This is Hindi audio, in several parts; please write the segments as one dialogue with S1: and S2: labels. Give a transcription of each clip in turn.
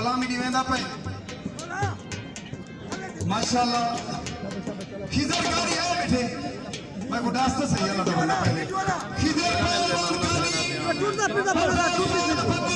S1: सलामी दी वेंदा पे माशाल्लाह खिजर गाड़ी आए बैठे मैं को डांस तो सही अल्लाह तो बना पहले खिजर पहलवान गाड़ी टूटता टूटता पड़ेगा टूटती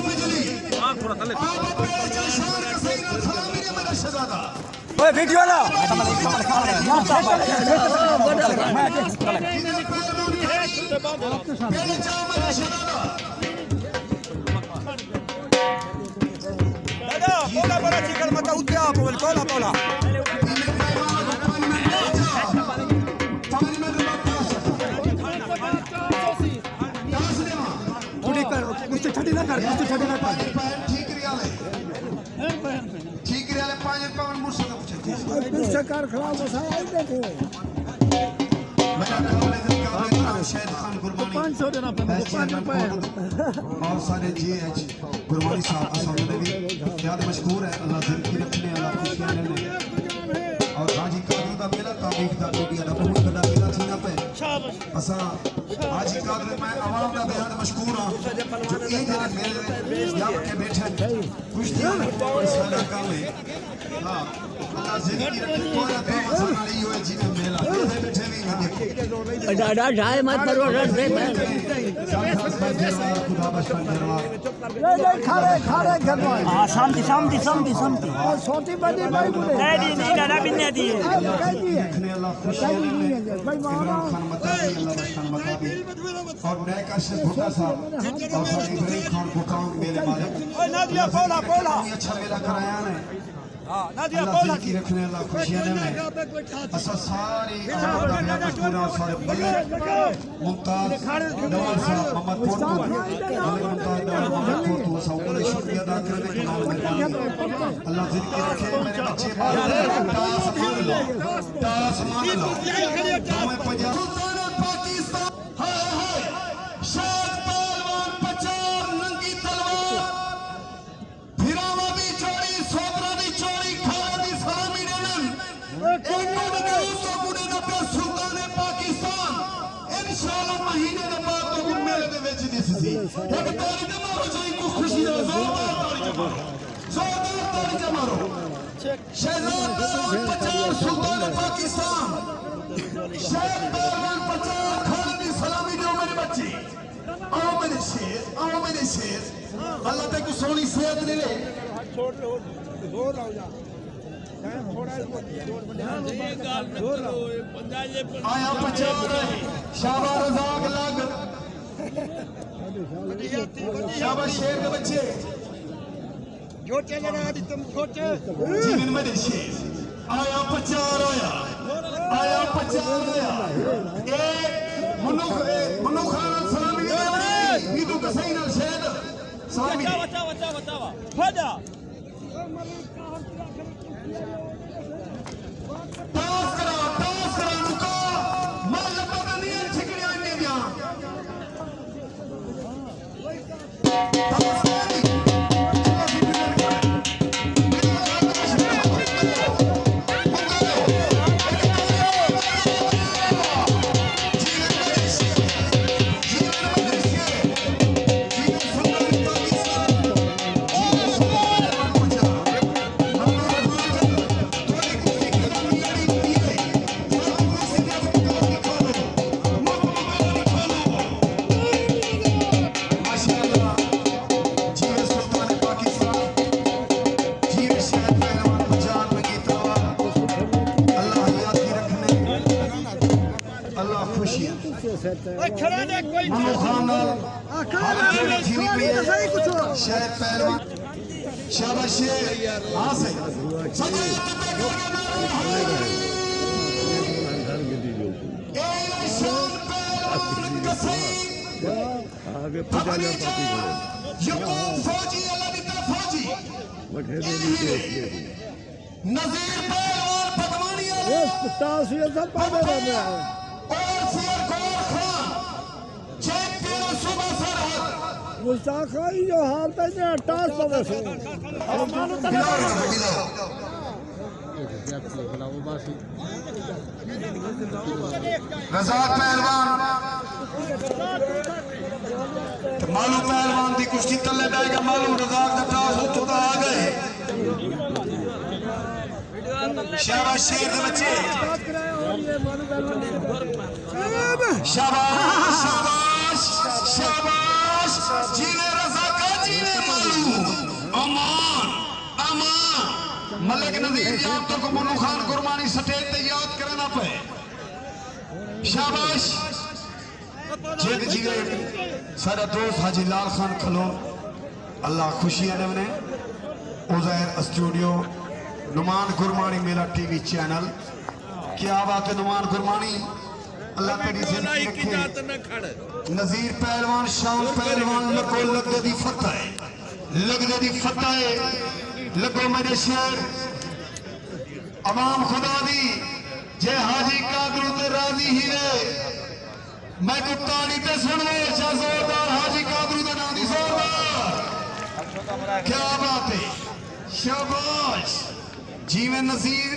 S1: बिजली हां थोड़ा चले शान का सही सलामी ने मेरा शहजादा ओए वीडियो ला पहले जाओ मेरा शहजादा दादा बोला बोला चिकन मत उठा बोल बोला बोला कुछ छड़ी ना कर कुछ छड़ी ना कर ठीक रियाले 5 पाउंड मुझसे तो पूछे कुछ कार खराब हो सारा आई देखो मेरा कॉलेज का शायद खान गुरबानी 500 देना पड़ेगा 5 रुपए और सारे जीएच गुरबानी साहब असम में भी याद मशहूर है अल्लाह जिंदगी रखने अल्लाह खुशियां देने और हाजी कादर का मेला तारीख का टोटिया का बहुत बड़ा मेला थी ना पे असा हाजी कादर मैं आवाम का बेहद मशहूर हां जो ये जरा मेरे यहाँ के बैठे कुश्तियां सारा काम है हां अल्लाह जिंदगी रखे पूरा काम संभाली हुए जीवन मेला बैठे नहीं देखो डाडा जाए मत करो रट दे खुदा बख्शा दरबार ये खारे गरवा हां शांति शांति शांति शांति और छोटी बड़ी बड़ी बुढ़े नहीं नहीं डाडा भी नहीं दी है अल्लाह खुशियां भाई मामा खान मताबी अल्लाह खान मताबी और नए काशिफ भुट्टा साहब और सारी इब्राहिम खान को काम मेरे मालिक ओए नादिया बोला बोला अच्छा मेला कराया ने हां नादिया बोला की रखने अल्लाह खुशियां ने असा सारी आवाम मशहूर सारे बल्ले मुमताज नवाज साहब मोहम्मद फोटो मुमताज मोहम्मद फोटो सबको शुक्रिया अदा करने के नाम में अल्लाह जिंदगी रखे मेरे बच्चे दास मान लो हमें पंजाब पाकिस्तान हाय हाय शाद पहलवान पचार नंगी तलवार फिरावा दी चोरी सोबरा दी चोरी खावा दी सलामी देनन एक कोड दे उसको कुड़े ना पे सुल्तान पाकिस्तान इंशाल्लाह महीने के बाद तो मेले दे विच दिससी एक ताली ते मारो जी को खुशी दा जोरदार ताली ते मारो शहजाद पहलवान पचार सुल्तान पाकिस्तान शाद पहलवान पचार खावा दी सलामी दो मेरे बच्चे आओ मेरे शेर अल्लाह ते को सोनी सेहत दे ले छोड़ लो जोर लाओ जा थोड़ा जोर लाओ आया पचार शाबाश रजाक लग शाबाश शेर के बच्चे छोटे लगा दी तुम छोटे जीवन में दे शेर आया पचार आया ए मनु खान सलामी दे ईदू का सही ना शेर सलामी बचा फजा टॉस करा नुका माल पता नहीं छिकड़ियां ने दिया शाबाश हाँ से
S2: आगे पुजाला पार्टी
S1: फौजी नजीर पहलवान पटवानी
S2: ये ताश ये सब पावे रहते हैं
S1: और सिरकोर खान चैंपियन सुबह सरहद
S2: मुस्ताखा जो हालत है ताश पावे से
S1: रजाक पहलवान मालू पहलवान की कुश्ती तले बैठ गया मालू रजाक का टास हो चुका आ गए शाबाश शेर दे बच्चे
S2: और ये मारू
S1: शाबाश शाबाश शाबाश जीने रजा का जीने मालू अमान अमान मलिक नजीर याद तो को मनु खान कुर्बानी स्टेज ते याद करना पे शाबाश जेद जीवे सारा दोस्त हाजी लाल खान खलो अल्लाह खुशियां दे मने उजैर स्टूडियो नुमान गुरमानी मेरा टीवी चैनल क्या बात है नुमान गुरमानी अल्लाह तेरी जिंदगी रखे नजीर पहलवान शाम पहलवान लगो लगदे दी फतह है लगदे दी फतह है लगो मेरे शेर अवाम खुदा दी जे हाजी कादरू ते राजी ही रे मैं को ताली ते सुनो जोरदार हाजी कादरू दा नाम दी जोरदार क्या बात है शाबाश जीवे नजीर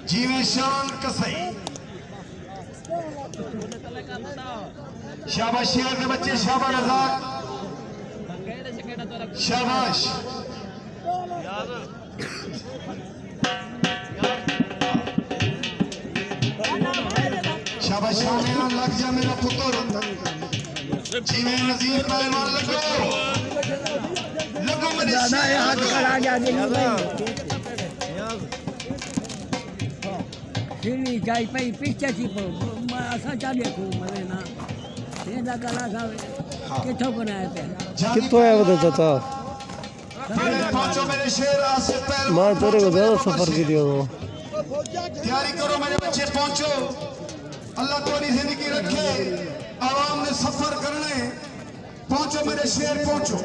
S1: जीवे शान कसई शाबाश शेर के बच्चे शाबाश रज़ाक शाबाश शाबाश शामिया लग जा मेरा पुत्र जीवे नजीर पहलवान लगो मेरे
S2: हाथ करा गया फिरी जाई पई पिक्चर थी असां छा देखूं मरे ना तेरा गला सा किथों बनाया पे
S3: कितो आया वो चाचा
S1: पांचों मेरे शेर आसिफ पहलवान
S3: मैं तेरे को ज्यादा सफर की दियो
S1: तैयारी करो मेरे बच्चे पहुंचो अल्लाह तुम्हारी जिंदगी रखे आवाम ने सफर करने पहुंचो मेरे शेर पहुंचो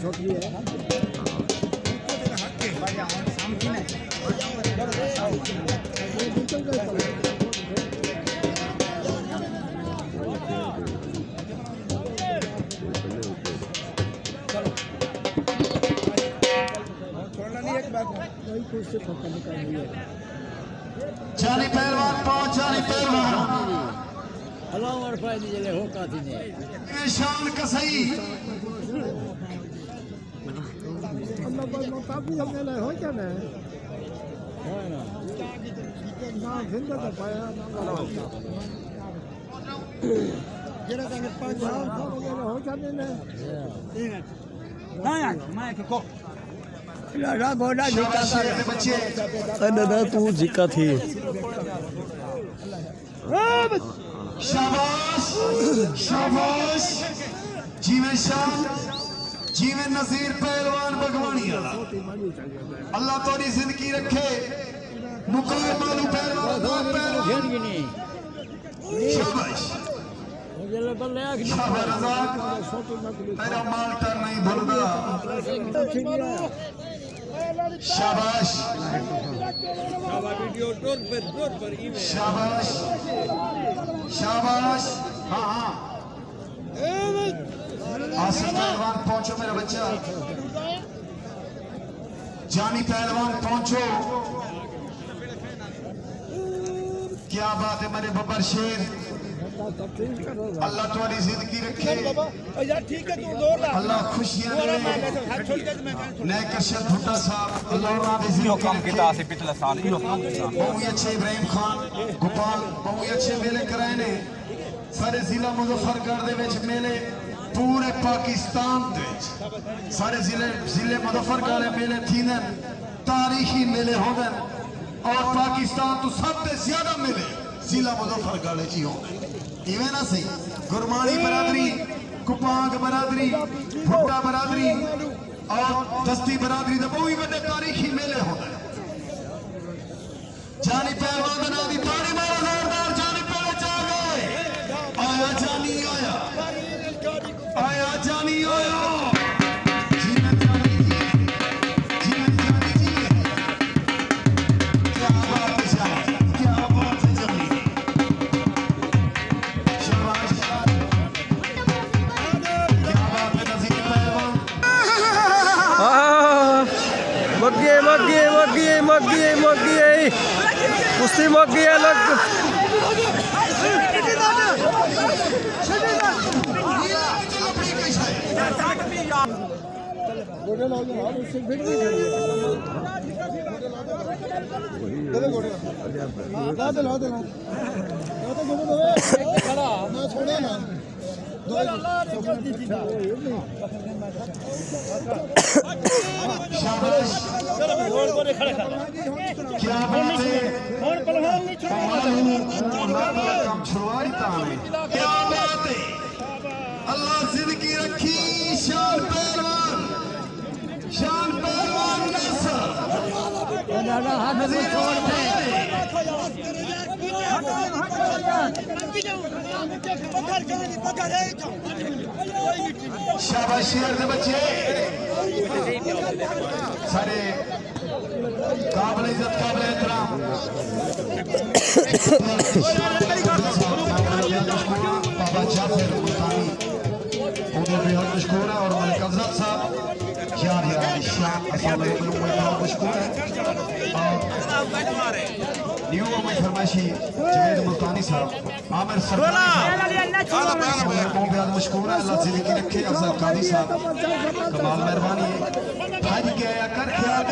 S2: छोटी है जानी पहलवान पहुंच जानी पहलवान हलाओ और फायदे जले हो का थी ने
S1: शान कसई
S2: अल्लाह पर काफी हमने ले हो क्या ने है ना जिंदा का पाया जेरा का पांच हो जाने ने ना यार मैं को ला गोड़ा जीता
S1: शेर के बच्चे
S3: दादा तू जिका थी
S1: शाबाश शाबाश जीवे शान जीवे नजीर पहलवान भगवानी अल्लाह तोरी जिंदगी रखे मुकाम मालू पहलवान दो पहलवान शाबाश शाबाश रज़ाक मेरा माल्टर नहीं भूलदा शाबाश शाबाश शाबाश हाँ हाँ आसिफ पहलवान पहुंचो मेरा बच्चा जानी पहलवान पहुंचो क्या बात है मेरे बब्बर शेर अल्लाह तुम्हारी जिंदगी रखे अल्लाह खुशियां दे नए कशर भुट्टा साहब अल्लाह उन्हां दी जिंदगी काम कीता सी पिछले साल इहो काम कीता बहुत अच्छे इब्राहिम खान गोपाल बहुत अच्छे मेले कराए ने सारे जिला मुजफ्फरगढ़ दे विच मेले पूरे पाकिस्तान दे विच सारे जिले मुजफ्फरगढ़ मेले थींदे तारीखी मेले होंदे और पाकिस्तान तो सबसे ज्यादा मेले जिला मुजफ्फरगढ़ च ही होंदे इवें ना सही गुरमानी बरादरी कुपांग बरादरी भुट्टा बरादरी और दस्ती बरादरी दे बहुत ही बड़े तारीखी मेले होंदे जानी पहलवान दा नाम दी ताड़ी मारो जोरदार जानी पहले चा गए आया जानी आया आया जानी आया जीना जानी जीना जानी क्या बात है शाबाश क्या बात है जानी शाबाश क्या बात है नजीर पहलवान
S3: मग्गे मग्गे मग्गे कुश्ती मग गई है लोग
S2: घोड़े लाओ हाल उससे फिर नहीं खड़ी ला दे ला तो घोड़े दो खड़ा ना छोड़े ना दो
S1: शाबाश क्या बात है
S2: और पहलवान नहीं
S1: काम छुड़वाई ताने क्या बात है अल्लाह जिंदगी रखी शान पहलवान नसर
S2: दादा हाथ में छोड़ दे
S1: शाबाश शेर दे बच्चे सारे काबिल इज्जत काबिल एहतराम बाबा जाफर मुल्तानी उन्हें बेहद मशहूर है और मलिक अफजल साहब यार शाम असल में बहुत मशहूर है और न्यू में फरमाइशी जवेद मुल्तानी साहब आमिर सरदारी साहब बेहद मशहूर है अल्लाह जिंदगी रखे अफजल कादी साहब कमाल मेहरबानी है भाई के आया कर ख्याल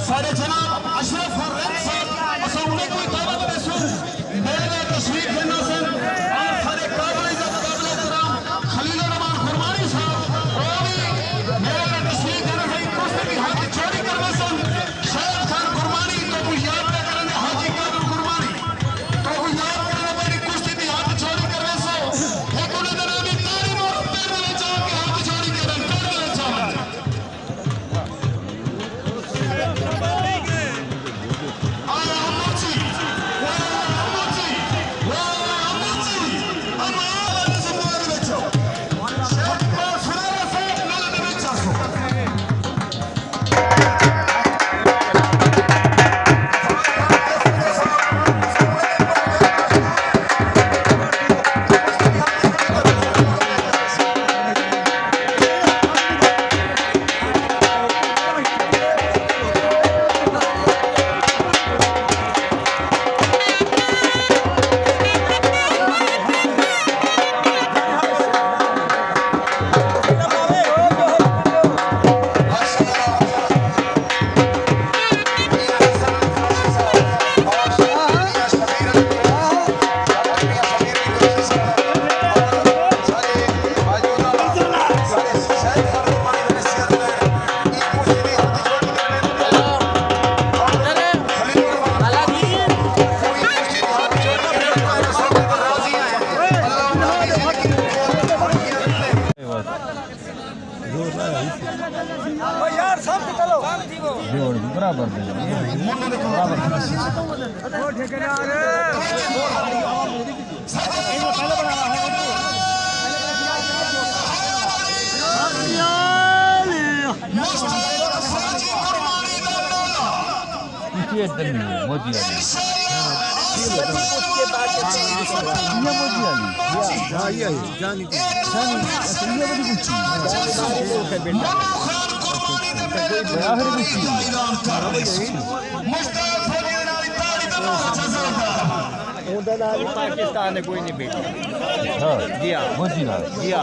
S1: सारे जनाब अशरफ और रैन साहब असल उन्हें कोई दावत दे सो मेरे तस्वीर देना सन और सारे काबिल इज्जत काबिल एहतराम खलील रहमान खुरमानी साहब और मेरे तस्वीर देना सन कुश्ती की हाथ चोरी करवा सन शायद खान खुरमानी तो कुछ याद न करने हाजी कादर खुरमानी तो कुछ याद करने वाली कुश्ती की हाथ चोरी करवा सो एक उन्हें जनाबी तारीफ और पैर में जाओ के हाथ चोरी करन कर देना चाहता
S3: बराबर मोदी
S2: पाकिस्तान ने कोई नहीं बेटा
S3: हाँ
S2: दिया
S3: मोदी ना
S2: दिया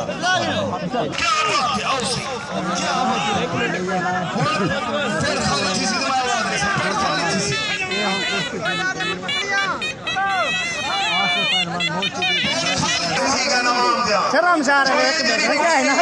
S4: शर्मसार है एक क्या है ना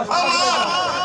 S5: Allah